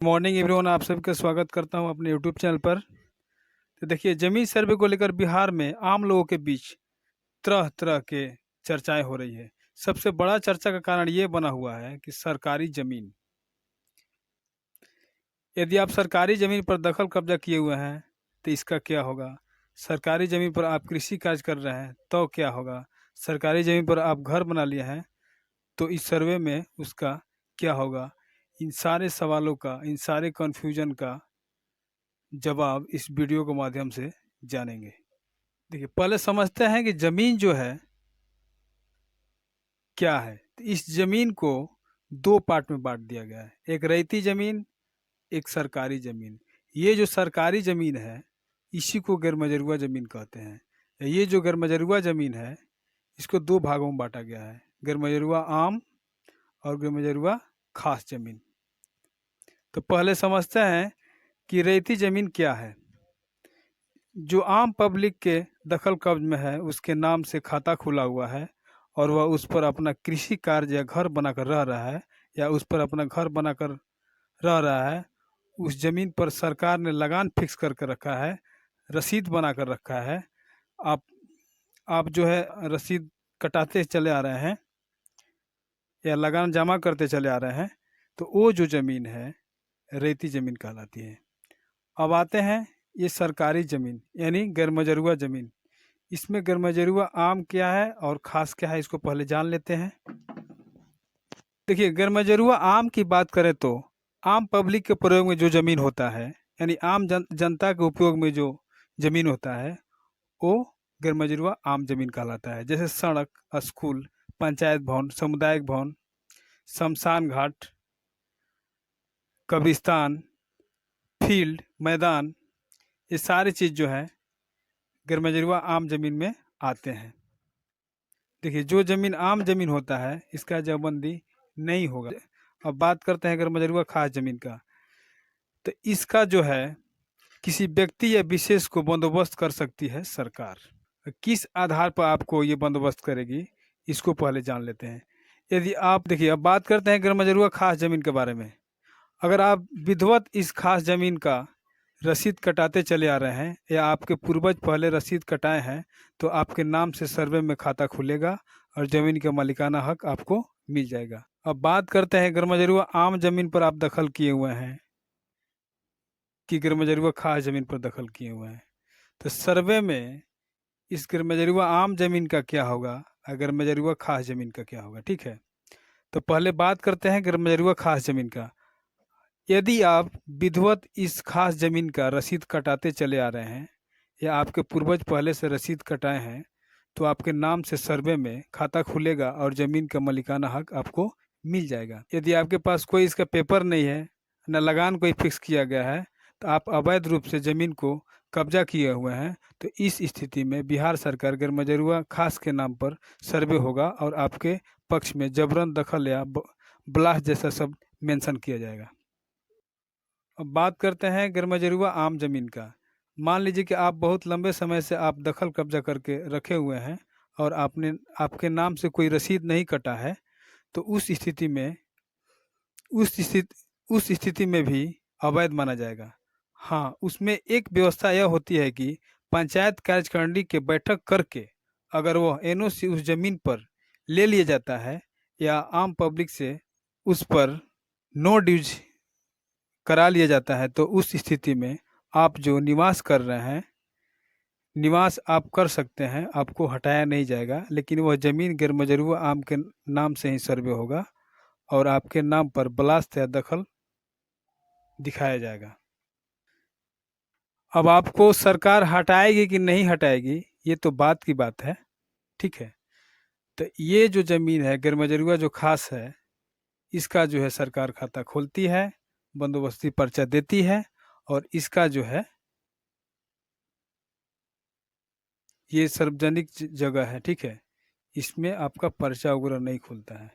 Morning everyone, आप सबका स्वागत करता हूं अपने यूट्यूब चैनल पर। तो देखिए, जमीन सर्वे को लेकर बिहार में आम लोगों के बीच तरह तरह के चर्चाएं हो रही है। सबसे बड़ा चर्चा का कारण ये बना हुआ है कि सरकारी जमीन, यदि आप सरकारी जमीन पर दखल कब्जा किए हुए हैं तो इसका क्या होगा। सरकारी जमीन पर आप कृषि कार्य कर रहे हैं तो क्या होगा। सरकारी जमीन पर आप घर बना लिए हैं तो इस सर्वे में उसका क्या होगा। इन सारे सवालों का, इन सारे कन्फ्यूजन का जवाब इस वीडियो के माध्यम से जानेंगे। देखिए, पहले समझते हैं कि जमीन जो है क्या है। तो इस जमीन को दो पार्ट में बांट दिया गया है, एक रैयती जमीन, एक सरकारी जमीन। ये जो सरकारी जमीन है इसी को गैरमजरूआ जमीन कहते हैं। ये जो गैरमजरूआ जमीन है इसको दो भागों में बांटा गया है, गैरमजरूआ आम और गैरमजरूआ खास जमीन। तो पहले समझते हैं कि रैयती जमीन क्या है। जो आम पब्लिक के दखल कब्ज में है उसके नाम से खाता खुला हुआ है और वह उस पर अपना कृषि कार्य या घर बनाकर रह रहा है, या उस पर अपना घर बनाकर रह रहा है। उस जमीन पर सरकार ने लगान फिक्स करके रखा है, रसीद बना कर रखा है। आप आप जो है रसीद कटाते चले आ रहे हैं या लगान जमा करते चले आ रहे हैं, तो वो जो ज़मीन है रेती ज़मीन कहलाती है। अब आते हैं ये सरकारी ज़मीन यानी गैरमजरूआ ज़मीन। इसमें गैरमजरूआ आम क्या है और ख़ास क्या है, इसको पहले जान लेते हैं। देखिए, गैरमजरूआ आम की बात करें तो आम पब्लिक के प्रयोग में जो ज़मीन होता है, यानी आम जनता के उपयोग में जो ज़मीन होता है वो गैरमजरूआ आम ज़मीन कहलाता है। जैसे सड़क, स्कूल, पंचायत भवन, सामुदायिक भवन, शमशान घाट, कब्रिस्तान, फील्ड, मैदान, ये सारी चीज़ जो है गैरमजरूआ आम ज़मीन में आते हैं। देखिए, जो ज़मीन आम ज़मीन होता है इसका जमाबंदी नहीं होगा। अब बात करते हैं गैरमजरूआ खास ज़मीन का। तो इसका जो है किसी व्यक्ति या विशेष को बंदोबस्त कर सकती है सरकार। किस आधार पर आपको ये बंदोबस्त करेगी इसको पहले जान लेते हैं। यदि आप देखिए, अब बात करते हैं गैरमजरूआ खास ज़मीन के बारे में। अगर आप विधिवत इस खास ज़मीन का रसीद कटाते चले आ रहे हैं या आपके पूर्वज पहले रसीद कटाए हैं तो आपके नाम से सर्वे में खाता खुलेगा और ज़मीन का मालिकाना हक आपको मिल जाएगा। अब बात करते हैं गैरमजरूआ आम ज़मीन पर आप दखल किए हुए हैं कि गैरमजरूआ खास ज़मीन पर दखल किए हुए हैं। तो सर्वे में इस गैरमजरूआ आम ज़मीन का क्या होगा और गैरमजरूआ खास ज़मीन का क्या होगा, ठीक है। तो पहले बात करते हैं गैरमजरूआ खास ज़मीन का। यदि आप विधिवत इस खास ज़मीन का रसीद कटाते चले आ रहे हैं या आपके पूर्वज पहले से रसीद कटाए हैं तो आपके नाम से सर्वे में खाता खुलेगा और ज़मीन का मालिकाना हक आपको मिल जाएगा। यदि आपके पास कोई इसका पेपर नहीं है, न लगान कोई फिक्स किया गया है, तो आप अवैध रूप से ज़मीन को कब्जा किए हुए हैं, तो इस स्थिति में बिहार सरकार गैरमजरूआ खास के नाम पर सर्वे होगा और आपके पक्ष में जबरन दखल या ब्लास्ट जैसा शब्द मेंशन किया जाएगा। अब बात करते हैं गैरमजरूआ आम ज़मीन का। मान लीजिए कि आप बहुत लंबे समय से आप दखल कब्जा करके रखे हुए हैं और आपके नाम से कोई रसीद नहीं कटा है, तो उस स्थिति में भी अवैध माना जाएगा। हाँ, उसमें एक व्यवस्था यह होती है कि पंचायत कार्यकारिणी के बैठक करके अगर वह एनओसी उस ज़मीन पर ले लिया जाता है या आम पब्लिक से उस पर नो ड्यूज करा लिया जाता है, तो उस स्थिति में आप जो निवास कर रहे हैं, निवास आप कर सकते हैं, आपको हटाया नहीं जाएगा, लेकिन वह ज़मीन गैरमजरूआ आम के नाम से ही सर्वे होगा और आपके नाम पर ब्लास्ट या दखल दिखाया जाएगा। अब आपको सरकार हटाएगी कि नहीं हटाएगी ये तो बात की बात है, ठीक है। तो ये जो ज़मीन है गैरमजरूआ जो खास है, इसका जो है सरकार खाता खोलती है, बंदोबस्ती पर्चा देती है और इसका जो है ये सार्वजनिक जगह है, ठीक है। इसमें आपका पर्चा वगैरह नहीं खुलता है।